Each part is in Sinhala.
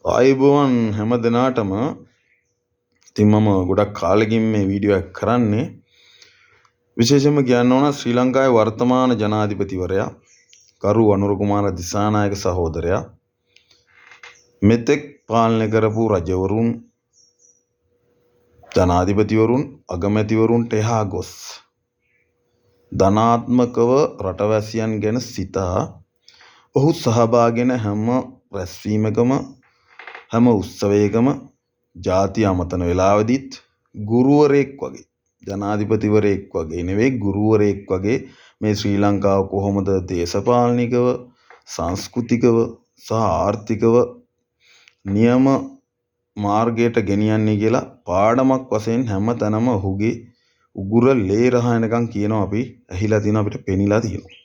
ආයුබෝවන් හැම දෙනාටම. ඉතින් මම ගොඩක් කාලෙකින් මේ වීඩියෝ එක කරන්නේ. විශේෂයෙන්ම කියන්න ඕන ශ්‍රී ලංකාවේ වර්තමාන ජනාධිපතිවරයා කරු අනුර කුමාර දිසානායක සහෝදරයා මෙතෙක් පාලනය කරපු රජවරුන්, ජනාධිපතිවරුන්, අගමැතිවරුන්ට එහා ගොස් ධනාත්මකව රටවැසියන් ගැන සිතා ඔහු සහභාගී වෙන හැම රැස්වීමකම, හැම උත්සවයකම ජාතිය අමතන වෙලාවෙදිත් ගුරුවරයෙක් වගේ, ජනාධිපතිවරයෙක් වගේ නෙවෙයි, ගුරුවරයෙක් වගේ මේ ශ්‍රී ලංකාව කොහොමද දේශපාලනිකව, සංස්කෘතිකව සහ ආර්ථිකව නියම මාර්ගයට ගෙනියන්නේ කියලා පාඩමක් වශයෙන් හැම තැනම ඔහුගේ උගුර ලේ රහයනකම් කියනවා. අපි ඇහිලා තියෙනවා, අපිට පෙනිලා තියෙනවා.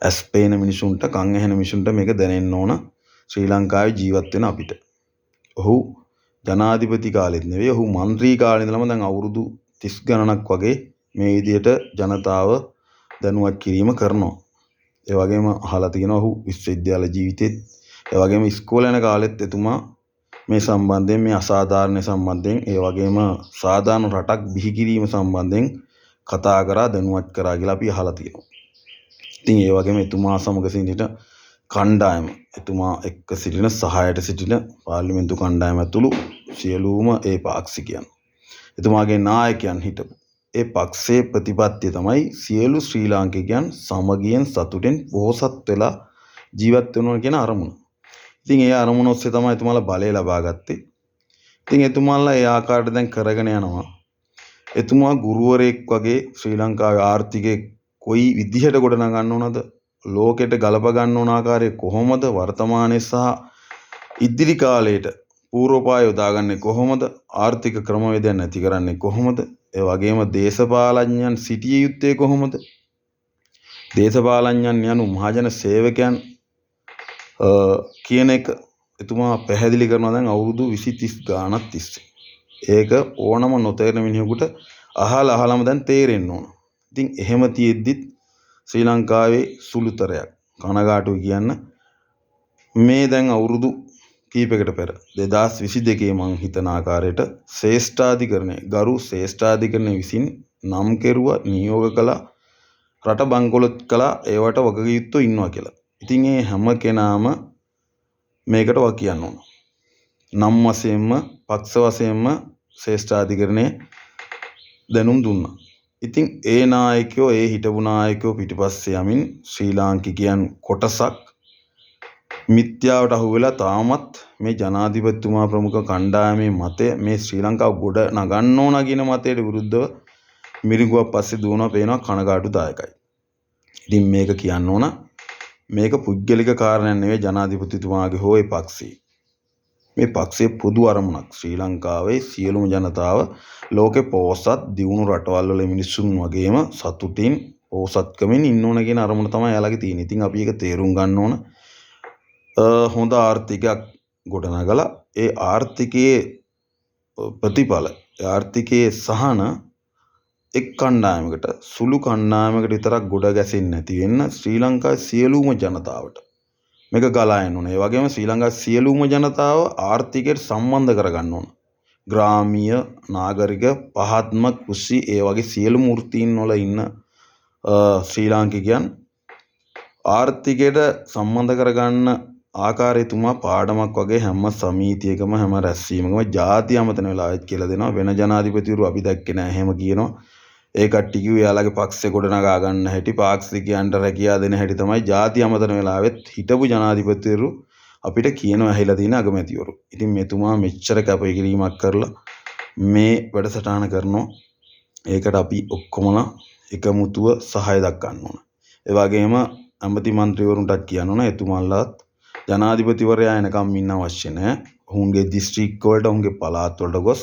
ඇස් පේන මිනිසුන්ට, කන් ඇහෙන මිනිසුන්ට මේක දැනෙන්න ඕන. ශ්‍රී ලංකාවේ ජීවත් වෙන අපිට ඔහු ජනාධිපති කාලෙත් නෙවෙයි, ඔහු മന്ത്രി කාලේ ඉඳලම දැන් අවුරුදු 30 ගණනක් වගේ මේ විදියට ජනතාව දැනුවත් කිරීම කරනවා. ඒ වගේම අහලා තියෙනවා ඔහු විශ්වවිද්‍යාල ජීවිතෙත්, ඒ වගේම ඉස්කෝලේ යන කාලෙත් එතුමා මේ සම්බන්ධයෙන්, මේ අසාධාරණ සම්බන්ධයෙන්, ඒ වගේම සාධාරණ රටක් බිහි කිරීම සම්බන්ධයෙන් කතා කරා, දැනුවත් කරා කියලා අපි අහලා තියෙනවා. ඉතින් ඒ වගේම එතුමා සමග සිටින කණ්ඩායම, එතුමා එක්ක සිටින සහායට සිටින පාර්ලිමේන්තු කණ්ඩායම ඇතුළු සියලුම ඒ පාක්ෂිකයන්, එතුමාගේ නායකයන් හිටපු ඒ පක්ෂයේ ප්‍රතිපත්තිය තමයි සියලු ශ්‍රී ලාංකිකයන් සමගියෙන් සතුටෙන් පොහොසත් වෙලා ජීවත් වෙනවා කියන අරමුණ. ඉතින් ඒ අරමුණ ඔස්සේ තමයි එතුමාලා බලය ලබා ගත්තේ. ඉතින් එතුමාලා ඒ ආකාරයට දැන් කරගෙන යනවා. එතුමා ගුරුවරයෙක් වගේ ශ්‍රී ලංකාවේ ආර්ථිකය කොයි විදිහට ගොඩනගන්න ඕනද, ලෝකෙට ගලප ගන්න ඕන ආකාරය කොහොමද, වර්තමානයේ සහ ඉදිරි කාලයට පූර්වපාය යොදාගන්නේ කොහොමද, ආර්ථික ක්‍රමවේදයන් නැති කරන්නේ කොහොමද, ඒ වගේම දේශපාලඥයන් සිටිය යුත්තේ කොහොමද, දේශපාලඥයන් යනු මහජන සේවකයන් කියන එක එතුමා පැහැදිලි කරනවා දැන් අවුරුදු 20-30 ගානක් තිස්සේ. ඒක ඕනම නොතේරෙන මිනිහෙකුට අහලම දැන් තේරෙන්න ඕන. ඉතින් එහෙම තියෙද්දිත් ශ්‍රී ලංකාවේ සුළුතරයක් කනගාටුයි කියන්න, මේ දැන් අවුරුදු කීපයකට පෙර 2022 මං හිතන ආකාරයට ශ්‍රේෂ්ඨාධිකරණය, ගරු ශ්‍රේෂ්ඨාධිකරණය විසින් නම් කෙරුවා, නියෝග කළා, රට බංකොලොත් කළා, ඒවට වගකියුත්තෝ ඉන්නවා කියලා. ඉතින් ඒ හැම කෙනාම මේකට වක් කියන්න ඕන. නම් වශයෙන්ම, පක්ෂ වශයෙන්ම ශ්‍රේෂ්ඨාධිකරණය දැනුම් දුන්නා. ඉතින් ඒ නායකයෝ, ඒ හිටපු නායකයෝ පිටිපස්සේ යමින් ශ්‍රී ලාංකිකයන් කොටසක් මිත්‍යාවට අහු වෙලා තාමත් මේ ජනාධිපතිතුමා ප්‍රමුඛ කණ්ඩායමේ මතය, මේ ශ්‍රී ලංකාව ගොඩ නගන්න ඕන කියන මතයට විරුද්ධව මිරිඟුවක් පස්සේ දුවනවා, පේනවා, කනගාටුදායකයි. ඉතින් මේක කියන්න ඕන, මේක පුද්ගලික කාරණයක් නෙවෙයි ජනාධිපතිතුමාගේ හෝ ඒ පක්ෂයේ. මේ පක්ෂයේ පොදු අරමුණක් ශ්‍රී ලංකාවේ සියලුම ජනතාව ලෝකේ පොහොසත් දියුණු රටවල් වල මිනිස්සුන් වගේම සතුටින් පොහොසත්කමින් ඉන්න ඕන කියන අරමුණ තමයි යාළගේ තියෙන්නේ. ඉතින් අපි ඒක තේරුම් ගන්න ඕන. හොඳ ආර්ථිකයක් ගොඩනගලා ඒ ආර්ථිකයේ ප්‍රතිඵල, ඒ ආර්ථිකයේ සහන එක් කණ්ඩායමකට, සුළු කණ්ඩායමකට විතරක් ගොඩ ගැසෙන්නේ නැති වෙන්න ශ්‍රී ලංකාවේ සියලුම ජනතාවට මේක ගලා එන්න ඕන. ඒ වගේම ශ්‍රී ලංකාවේ සියලුම ජනතාව ආර්ථිකයට සම්බන්ධ කරගන්න ඕන. ග්‍රාමීය, නාගරික, පහත්ම, කෘෂි, ඒ වගේ සියලුම වෘත්තීන් වල ඉන්න ශ්‍රී ලාංකිකයන් ආර්ථිකයට සම්බන්ධ කරගන්න ආකාරය තුමා පාඩමක් වගේ හැම සමීතියකම, හැම රැස්වීමකම ජාතිය අමතන වෙලාවෙත් කියලා දෙනවා. වෙන ජනාධිපතිවරු අපි දැක්කේ නැහැ එහෙම කියනවා. ඒ කට්ටිය කිව්වේ යාළගේ පක්ෂේ ගොඩනගා ගන්න හැටි, පාක්ෂිකයන්ට රැකියා දෙන හැටි තමයි ජාතිය අමතන වෙලාවෙත් හිටපු ජනාධිපතිවරු අපිට කියනවා, ඇහිලා තියෙන අගමැතිවරු. ඉතින් මෙතුමා මෙච්චර කැපකිරීමක් කරලා මේ වැඩසටහන කරනවා. ඒකට අපි ඔක්කොමලා එකමුතුව සහාය දක්වන්න ඕන. ඒ වගේම ඇමති මන්ත්‍රීවරුන්ටත් කියන්න ඕන, එතුමාලාත් ජනාධිපතිවරයා එනකම් ඉන්න අවශ්‍ය නැහැ. ඔවුන්ගේ දිස්ත්‍රික්ක වලට, ඔවුන්ගේ පළාත් වලට ගොස්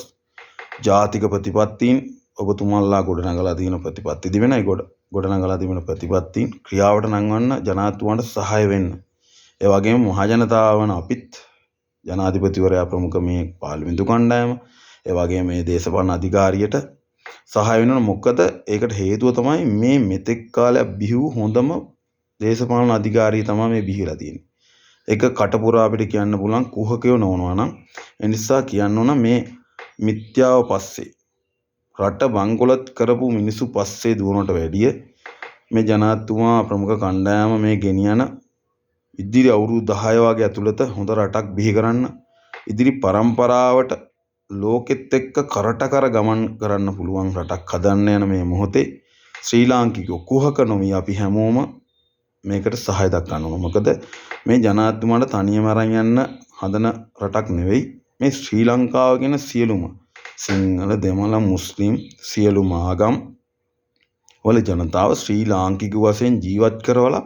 ජාතික ප්‍රතිපත්තීන්, ඔබතුමාලා ගොඩනගලා තියෙන ප්‍රතිපත්ති දිවෙනයි, ගොඩනගලා තිබෙන ප්‍රතිපත්තීන් ක්‍රියාවට නංවන්න ජනාධිපතිතුමාට සහාය වෙන්න. ඒ වගේම මහජනතාවන අපිත් ජනාධිපතිවරයා ප්‍රමුඛ මේ පාර්ලිමේන්තු කණ්ඩායම, ඒ වගේම මේ දේශපාලන අධිකාරියට සහාය වෙනවා. මොකද ඒකට හේතුව තමයි මේ මෙතෙක් කාලයක් බිහි වූ හොඳම දේශපාලන අධිකාරිය තමයි මේ බිහිලා තියෙන්නේ. ඒක කටපුරා අපිට කියන්න පුළුවන් කුහකයෝ නොවනවා නම් ඒ නිසා කියන්න ඕන මේ මිත්‍යාව පස්සේ රට බංකොලොත් කරපු මිනිස්සු පස්සේ දුවනට වැඩිය මේ ජනාධිපතිතුමා ප්‍රමුඛ කණ්ඩායම මේ ගෙනියන ඉදිරි අවුරුදු 10 වගේ ඇතුළත හොඳ රටක් බිහි කරන්න ඉදිරි පරම්පරාවට ලෝකෙත් එක්ක කරට කර ගමන් කරන්න පුළුවන් රටක් හදන්න යන මේ මොහොතේ ශ්‍රී ලාංකිකයෝ කුහක නොවි අපි හැමෝම මේකට සහාය දක්වන්න ඕන. මොකද මේ ජනාධිපතිතුමාට තනියම අරන් යන්න හදන රටක් නෙවෙයි මේ ශ්‍රී ලංකාව කියන සියලුම සිංහල දෙමළ මුස්ලිම් සියලුම ආගම් වල ජනතාව ශ්‍රී ලාංකික වශයෙන් ජීවත් කරවලා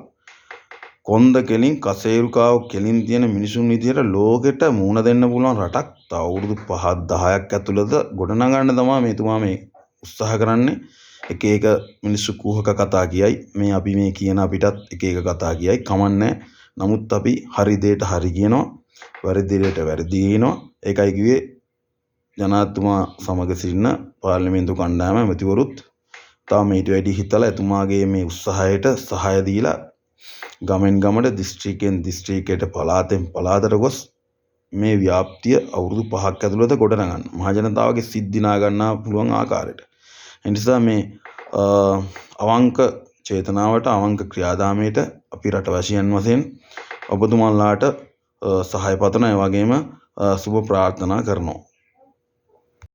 කොන්ද කෙලින් කසේරුකාව කෙලින් තියෙන මිනිසුන් විදියට ලෝකෙට මුණ දෙන්න පුළුවන් රටක් තව අවුරුදු 5-10ක් ඇතුළත ගොඩනගන්න තමයි මෙතුමා මේ උත්සාහ කරන්නේ. එක එක මිනිස්සු කුහක කතා කියයි මේ අපි මේ කියන අපිටත් එක එක කතා කියයි කමන්නේ. නමුත් අපි හරි දෙයට හරි කියනවා වැරදි දෙයට වැරදි කියනවා. ඒකයි කිව්වේ ජනාධිපතිතුමා සමග සිටින පාර්ලිමේන්තු කණ්ඩායම ඇමතිවරුත් තාම ඊට වැඩි හිතලා එතුමාගේ මේ උත්සාහයට සහාය දීලා ගමෙන් ගමට දිස්ත්‍රික්කෙන් දිස්ත්‍රික්කයට පළාතෙන් පළාතට ගොස් මේ ව්‍යාප්තිය අවුරුදු 5ක් ඇතුළත ගොඩනගන්න මහජනතාවගේ සිත් දිනා ගන්න පුළුවන් ආකාරයට. ඒ නිසා මේ අවංක චේතනාවට අවංක ක්‍රියාදාමයට අපි රටවැසියන් වශයෙන් ඔබතුමාලාට සහාය පතන ඒ වගේම සුබ ප්‍රාර්ථනා කරනවා.